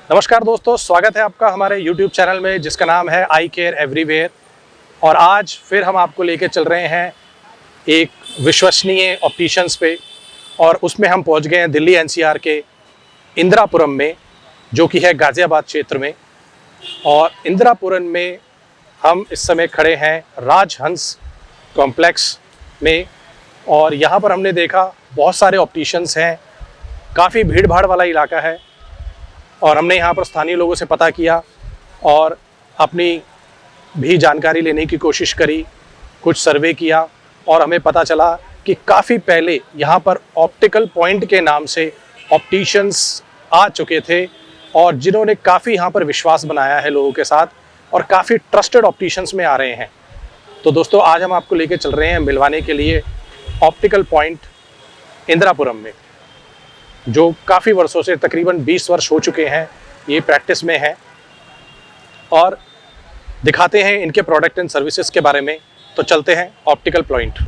नमस्कार दोस्तों, स्वागत है आपका हमारे YouTube चैनल में जिसका नाम है आई केयर एवरीवेयर। और आज फिर हम आपको लेके चल रहे हैं एक विश्वसनीय ऑप्टिशियंस पे, और उसमें हम पहुंच गए हैं दिल्ली NCR के इंदिरापुरम में, जो कि है गाज़ियाबाद क्षेत्र में। और इंदिरापुरम में हम इस समय खड़े हैं राजहंस कॉम्प्लेक्स में, और यहाँ पर हमने देखा बहुत सारे ऑप्टिशियंस हैं, काफ़ी भीड़ भाड़ वाला इलाका है। और हमने यहाँ पर स्थानीय लोगों से पता किया और अपनी भी जानकारी लेने की कोशिश करी, कुछ सर्वे किया, और हमें पता चला कि काफ़ी पहले यहाँ पर ऑप्टिकल पॉइंट के नाम से ऑप्टिशियंस आ चुके थे, और जिन्होंने काफ़ी यहाँ पर विश्वास बनाया है लोगों के साथ, और काफ़ी ट्रस्टेड ऑप्टिशियंस में आ रहे हैं। तो दोस्तों, आज हम आपको लेके चल रहे हैं मिलवाने के लिए ऑप्टिकल पॉइंट इंदिरापुरम में, जो काफ़ी वर्षों से, तकरीबन 20 वर्ष हो चुके हैं ये प्रैक्टिस में है। और दिखाते हैं इनके प्रोडक्ट एंड सर्विसेज के बारे में। तो चलते हैं ऑप्टिकल पॉइंट।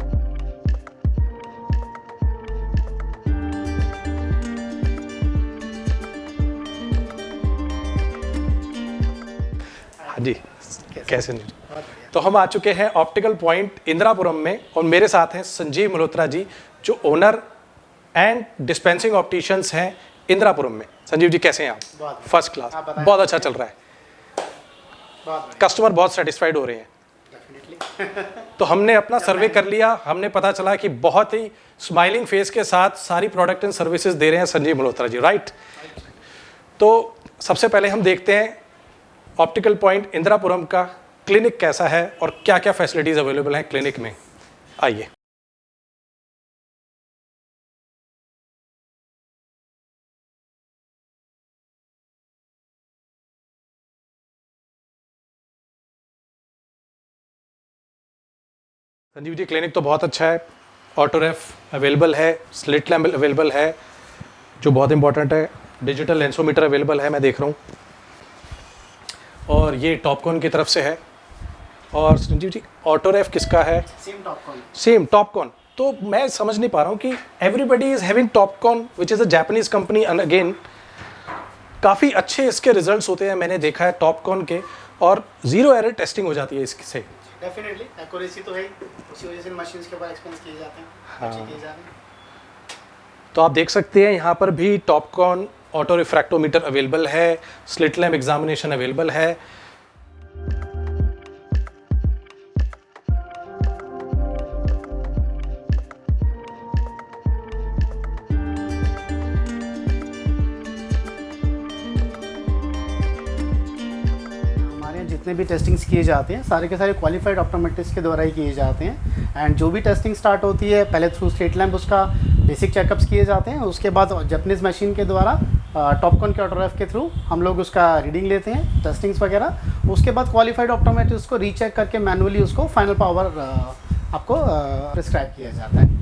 हाँ जी, कैसे नहीं। तो हम आ चुके हैं ऑप्टिकल पॉइंट इंदिरापुरम में, और मेरे साथ हैं संजीव मल्होत्रा जी, जो ओनर एंड डिस्पेंसिंग ऑप्टिशियंस हैं इंदिरापुरम में। संजीव जी, कैसे हैं आप? फर्स्ट क्लास, बहुत अच्छा चल रहा है, कस्टमर बहुत सेटिस्फाइड हो रहे हैं। तो हमने अपना सर्वे कर लिया, हमने पता चला कि बहुत ही स्माइलिंग फेस के साथ सारी प्रोडक्ट एंड सर्विसेज दे रहे हैं संजीव मल्होत्रा जी, राइट? तो सबसे पहले हम देखते हैं ऑप्टिकल पॉइंट इंदिरापुरम का क्लिनिक कैसा है और क्या क्या फैसिलिटीज़ अवेलेबल हैं क्लिनिक में। आइए। संजीव जी, क्लिनिक तो बहुत अच्छा है, ऑटोरेफ अवेलेबल है, स्लिट लैम्प अवेलेबल है जो बहुत इंपॉर्टेंट है, डिजिटल लेंसोमीटर अवेलेबल है, मैं देख रहा हूँ, और ये टॉपकॉन की तरफ से है। और संजीव जी, ऑटोरेफ किसका है? Same Topcon. तो मैं समझ नहीं पा रहा हूँ कि everybody is having Topcon which is a Japanese company, and again काफ़ी अच्छे इसके रिजल्ट्स होते हैं, मैंने देखा है टॉपकॉन के, और ज़ीरो एरर टेस्टिंग हो जाती है इससे। डेफिनेटली एक्यूरेसी तो है, उसी वजह से मशीन्स के ऊपर एक्सपेंस किए जाते हैं, अच्छे किए जा रहे हैं। तो आप देख सकते हैं यहाँ पर भी टॉपकॉन ऑटो रिफ्रैक्टोमीटर अवेलेबल है, स्लिट लैम्प एग्जामिनेशन अवेलेबल है। जितने भी टेस्टिंग्स किए जाते हैं सारे के सारे क्वालिफाइड ऑप्टोमेट्रिस्ट के द्वारा ही किए जाते हैं। एंड जो भी टेस्टिंग स्टार्ट होती है पहले थ्रू स्लिट लैम्प उसका बेसिक चेकअप्स किए जाते हैं, उसके बाद जापानीज़ मशीन के द्वारा टॉपकॉन के ऑटोरेफ के थ्रू हम लोग उसका रीडिंग लेते हैं, टेस्टिंग्स वगैरह। उसके बाद क्वालिफाइड ऑप्टोमेट्रिस्ट को रीचेक करके मैनुअली उसको फाइनल पावर आपको प्रिस्क्राइब किया जाता है।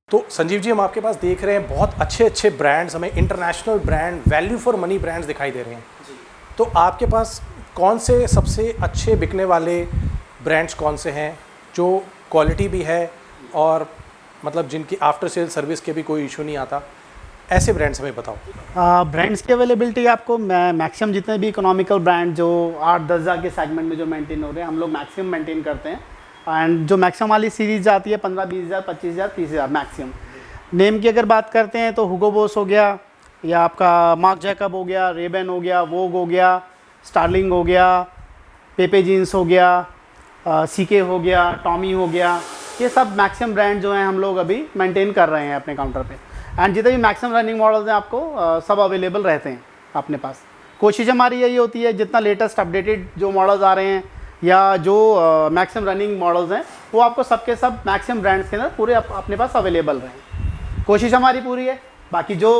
तो संजीव जी, हम आपके पास देख रहे हैं बहुत अच्छे अच्छे ब्रांड्स, हमें international brand, value for money brands दिखाई दे रहे हैं। तो आपके पास कौन से सबसे अच्छे बिकने वाले ब्रांड्स कौन से हैं जो क्वालिटी भी है और मतलब जिनकी आफ्टर सेल सर्विस के भी कोई इशू नहीं आता? ऐसे ब्रांड्स हमें बताओ। ब्रांड्स की अवेलेबिलिटी आपको मैक्सिमम जितने भी इकोनॉमिकल ब्रांड जो 8-10 हज़ार के सेगमेंट में जो मेंटेन हो रहे हैं हम लोग मैक्सिमम मेंटेन करते हैं। एंड जो मैक्सिमम वाली सीरीज आती है 15-20 हज़ार 25 हज़ार 30 हज़ार मैक्सिमम। नेम की अगर बात करते हैं तो हुगो बॉस हो गया, या आपका मार्क जैकब हो गया, रेबन हो गया, वोग हो गया, स्टार्लिंग हो गया, पेपे जीन्स हो गया, सीके हो गया, टॉमी हो गया, ये सब मैक्सिमम ब्रांड जो हैं हम लोग अभी मेंटेन कर रहे हैं अपने काउंटर पे। एंड जितने भी मैक्सिमम रनिंग मॉडल्स हैं आपको सब अवेलेबल रहते हैं अपने पास। कोशिश हमारी यही होती है जितना लेटेस्ट अपडेटेड जो मॉडल्स आ रहे हैं या जो मैक्सिमम रनिंग मॉडल्स हैं वो आपको सबके सब मैक्सिमम ब्रांड्स के अंदर पूरे अपने पास अवेलेबल रहें। कोशिश हमारी पूरी है, बाकी जो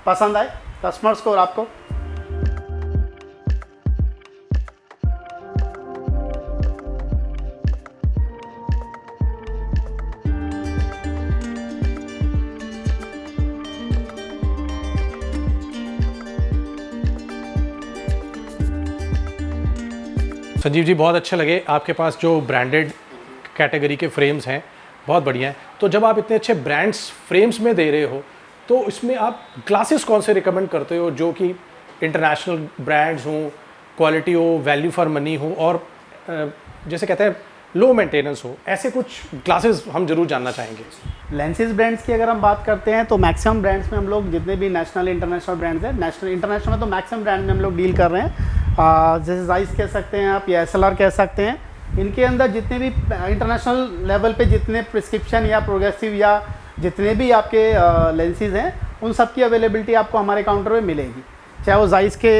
पसंद आए कस्टमर्स को और आपको। संजीव जी, बहुत अच्छे लगे आपके पास जो ब्रांडेड कैटेगरी के फ्रेम्स हैं, बहुत बढ़िया है। तो जब आप इतने अच्छे ब्रांड्स फ्रेम्स में दे रहे हो तो इसमें आप ग्लासेस कौन से रिकमेंड करते हो जो कि इंटरनेशनल ब्रांड्स हों, क्वालिटी हो, वैल्यू फॉर मनी हो और जैसे कहते हैं लो मेंटेनेंस हो, ऐसे कुछ ग्लासेस हम जरूर जानना चाहेंगे। लेंसेज ब्रांड्स की अगर हम बात करते हैं तो मैक्सिमम ब्रांड्स में हम लोग जितने भी नेशनल इंटरनेशनल ब्रांड्स हैं, नेशनल इंटरनेशनल में तो मैक्सिमम ब्रांड में हम लोग डील कर रहे हैं। जैसे जाइस कह सकते हैं आप या SLR कह सकते हैं। इनके अंदर जितने भी इंटरनेशनल लेवल पे जितने प्रिस्क्रिप्शन या प्रोग्रेसिव या जितने भी आपके लेंसेज हैं उन सब की अवेलेबिलिटी आपको हमारे काउंटर पे मिलेगी, चाहे वो जाइस के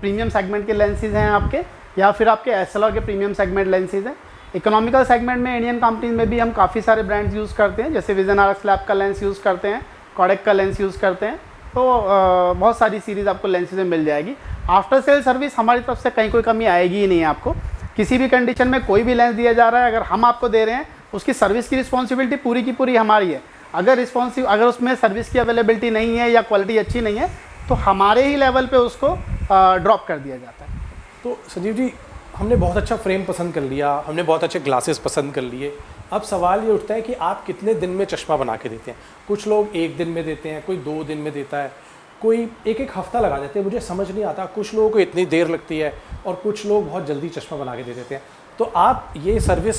प्रीमियम सेगमेंट के लेंसेज हैं आपके या फिर आपके SLR के प्रीमियम सेगमेंट लेंसेज हैं। इकोनॉमिकल सेगमेंट में इंडियन कंपनीज में भी हम काफ़ी सारे ब्रांड्स यूज़ करते हैं, जैसे विजन RX लैब का लेंस यूज़ करते हैं, कोडेक का लेंस यूज़ करते हैं। तो बहुत सारी सीरीज़ आपको लेंसेज में मिल जाएगी। आफ्टर सेल सर्विस हमारी तरफ से कहीं कोई कमी आएगी ही नहीं। आपको किसी भी कंडीशन में कोई भी लेंस दिया जा रहा है, अगर हम आपको दे रहे हैं उसकी सर्विस की रिस्पॉन्सिबिलिटी पूरी की पूरी हमारी है। अगर उसमें सर्विस की अवेलेबिलिटी नहीं है या क्वालिटी अच्छी नहीं है तो हमारे ही लेवल पे उसको ड्रॉप कर दिया जाता है। तो संजीव जी, हमने बहुत अच्छा फ्रेम पसंद कर लिया, हमने बहुत अच्छे ग्लासेस पसंद कर लिए। अब सवाल ये उठता है कि आप कितने दिन में चश्मा बना के देते हैं। कुछ लोग 1 दिन में देते हैं, कोई 2 दिन में देता है, कोई एक हफ्ता लगा देते हैं। मुझे समझ नहीं आता, कुछ लोगों को इतनी देर लगती है और कुछ लोग बहुत जल्दी चश्मा बना के दे देते हैं। तो आप ये सर्विस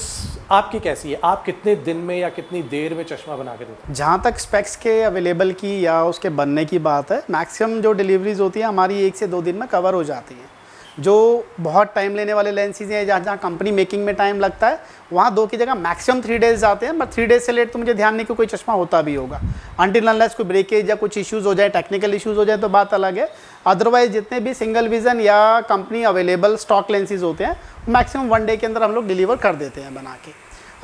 आपकी कैसी है? आप कितने दिन में या कितनी देर में चश्मा बना के देते हैं? जहाँ तक स्पेक्स के अवेलेबल की या उसके बनने की बात है, मैक्सिमम जो डिलीवरीज होती है हमारी 1 से 2 दिन में कवर हो जाती हैं। जो बहुत टाइम लेने वाले लेंसेज हैं, जहाँ कंपनी मेकिंग में टाइम लगता है, वहाँ 2 की जगह मैक्सिमम 3 डेज़ जाते हैं। बट 3 डेज़ से लेट तो मुझे ध्यान नहीं कि कोई चश्मा होता भी होगा। अनटिल अनलेस कोई ब्रेकेज या कुछ इश्यूज़ हो जाए, टेक्निकल इश्यूज़ हो जाए तो बात अलग है। अदरवाइज जितने भी सिंगल विज़न या कंपनी अवेलेबल स्टॉक लेंसेज होते हैं मैक्सिमम 1 डे के अंदर हम लोग डिलीवर कर देते हैं बना के।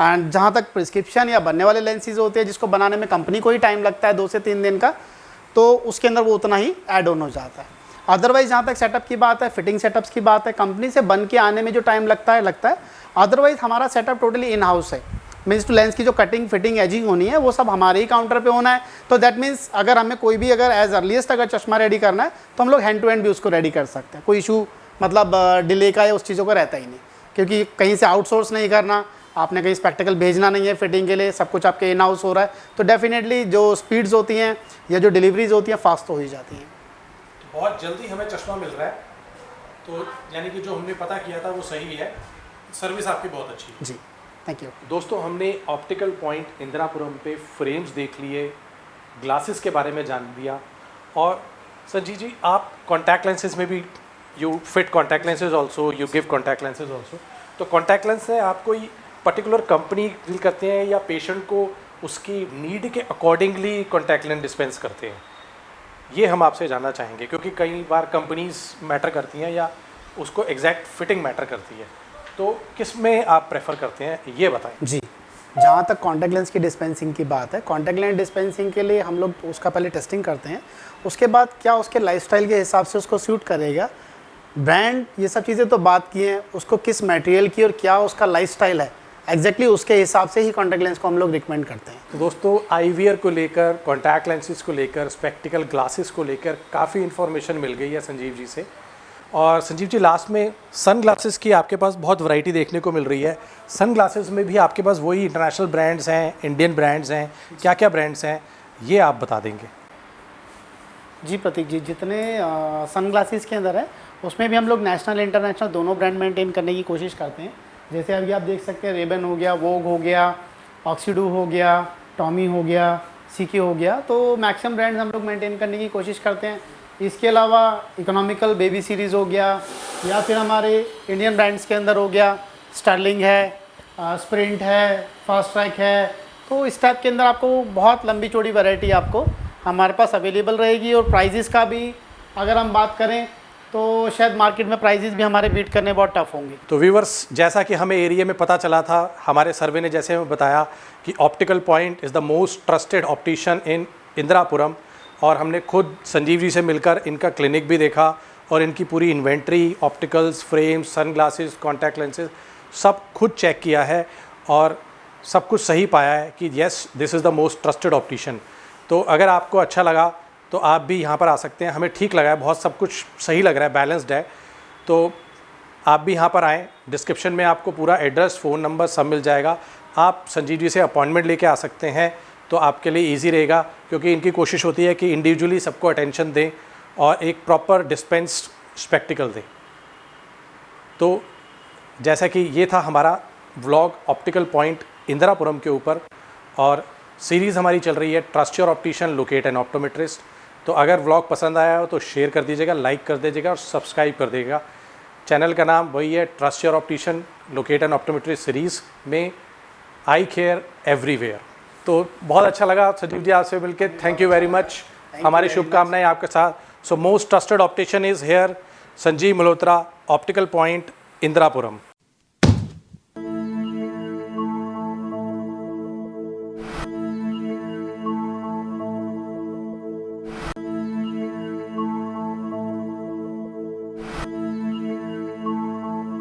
एंड जहाँ तक प्रिस्क्रिप्शन या बनने वाले लेंसेज होते हैं जिसको बनाने में कंपनी को ही टाइम लगता है 2 से 3 दिन का, तो उसके अंदर वो उतना ही ऐड ऑन हो जाता है। अदरवाइज जहाँ तक सेटअप की बात है, फिटिंग सेटअप्स की बात है, कंपनी से बन के आने में जो टाइम लगता है। अदरवाइज हमारा सेटअप टोटली इन हाउस है। मीन्स टू लेंस की जो कटिंग फिटिंग एजिंग होनी है वो सब हमारे ही काउंटर पे होना है। तो दैट मीन्स अगर हमें कोई भी अगर एज अर्लीस्ट अगर चश्मा रेडी करना है तो हम लोग हैंड टू हैंड भी उसको रेडी कर सकते हैं। कोई इशू मतलब डिले का या उस चीज़ों का रहता ही नहीं, क्योंकि कहीं से आउटसोर्स नहीं करना, आपने कहीं स्पेक्टिकल भेजना नहीं है फिटिंग के लिए, सब कुछ आपके इन हाउस हो रहा है। तो डेफिनेटली जो स्पीड्स होती हैं या जो डिलीवरीज होती हैं फास्ट तो हो ही जाती हैं। बहुत जल्दी हमें चश्मा मिल रहा है, तो यानी कि जो हमने पता किया था वो सही है। सर्विस आपकी बहुत अच्छी है जी, थैंक यू। दोस्तों, हमने ऑप्टिकल पॉइंट इंदिरापुरम पे फ्रेम्स देख लिए, ग्लासेस के बारे में जान लिया। और संजीव जी, आप कॉन्टैक्ट लेंसेज में भी you fit contact lenses also, you give contact lenses also. तो कॉन्टैक्ट लेंस है, आप कोई पर्टिकुलर कंपनी डील करते हैं या पेशेंट को उसकी नीड के अकॉर्डिंगली कॉन्टैक्ट लेंस डिस्पेंस करते हैं? ये हम आपसे जानना चाहेंगे, क्योंकि कई बार कंपनीज मैटर करती हैं या उसको एग्जैक्ट फिटिंग मैटर करती है। तो किस में आप प्रेफर करते हैं, ये बताएं। जी, जहाँ तक कॉन्टैक्ट लेंस की डिस्पेंसिंग की बात है, कॉन्टैक्ट लेंस डिस्पेंसिंग के लिए हम लोग उसका पहले टेस्टिंग करते हैं। उसके बाद क्या उसके लाइफस्टाइल के हिसाब से उसको सूट करेगा, ब्रांड, ये सब चीज़ें तो बात की हैं, उसको किस मटेरियल की और क्या उसका लाइफस्टाइल है, एग्जैक्टली उसके हिसाब से ही कॉन्टैक्ट लेंस को हम लोग रिकमेंड करते हैं। तो दोस्तों, आईवीआर को लेकर, कॉन्टैक्ट लेंसेज को लेकर, स्पेक्टिकल ग्लासेस को लेकर काफ़ी इन्फॉर्मेशन मिल गई है संजीव जी से। और संजीव जी, लास्ट में सन ग्लासेस की आपके पास बहुत वैरायटी देखने को मिल रही है। सन ग्लासेस में भी आपके पास वही इंटरनेशनल ब्रांड्स हैं, इंडियन ब्रांड्स हैं, क्या क्या ब्रांड्स हैं, ये आप बता देंगे? जी प्रतीक जी, जितने सन ग्लासेस के अंदर है उसमें भी हम लोग नेशनल इंटरनेशनल दोनों ब्रांड मेंटेन करने की कोशिश करते हैं। जैसे अभी आप देख सकते हैं रेबन हो गया, वोग हो गया, ऑक्सीडू हो गया, टॉमी हो गया, सीके हो गया, तो मैक्सिमम ब्रांड्स हम लोग मेंटेन करने की कोशिश करते हैं। इसके अलावा इकोनॉमिकल बेबी सीरीज़ हो गया, या फिर हमारे इंडियन ब्रांड्स के अंदर हो गया स्टर्लिंग है, स्प्रिंट है, फास्ट ट्रैक है। तो इस टाइप के अंदर आपको बहुत लंबी चौड़ी वैरायटी आपको हमारे पास अवेलेबल रहेगी। और प्राइजेस का भी अगर हम बात करें तो शायद मार्केट में प्राइजेस भी हमारे बीट करने बहुत टफ होंगे। तो व्यूवर्स, जैसा कि हमें एरिया में पता चला था, हमारे सर्वे ने जैसे हमें बताया कि optical point is the most trusted optician in Indirapuram, और हमने खुद संजीव जी से मिलकर इनका क्लिनिक भी देखा और इनकी पूरी inventory, opticals, frames, sunglasses, contact lenses सब खुद चेक किया है और सब कुछ सही पाया है कि yes, this is the most trusted optician. तो अगर आपको अच्छा लगा तो आप भी यहाँ पर आ सकते हैं। हमें ठीक लगा है, बहुत सब कुछ सही लग रहा है, बैलेंस्ड है। तो आप भी यहाँ पर आएँ, डिस्क्रिप्शन में आपको पूरा एड्रेस, फ़ोन नंबर सब मिल जाएगा। आप संजीव जी से अपॉइंटमेंट लेके आ सकते हैं, तो आपके लिए ईजी रहेगा, क्योंकि इनकी कोशिश होती है कि इंडिविजुअली सबको अटेंशन दें और एक प्रॉपर डिस्पेंस स्पेक्टिकल दें। तो जैसा कि ये था हमारा व्लॉग ऑप्टिकल पॉइंट इंदिरापुरम के ऊपर, और सीरीज़ हमारी चल रही है trust your optician, locate N optometrist. तो अगर व्लॉग पसंद आया हो तो शेयर कर दीजिएगा, लाइक कर दीजिएगा और सब्सक्राइब कर दीजिएगा। चैनल का नाम वही है, trust your optician, locate N optometrist series में आई केयर एवरीवेयर। तो बहुत अच्छा लगा संजीव जी आपसे मिलकर, थैंक यू वेरी मच। हमारी शुभकामनाएं आपके साथ। So most trusted optician is here, Sanjeev Malhotra, optical point Indirapuram.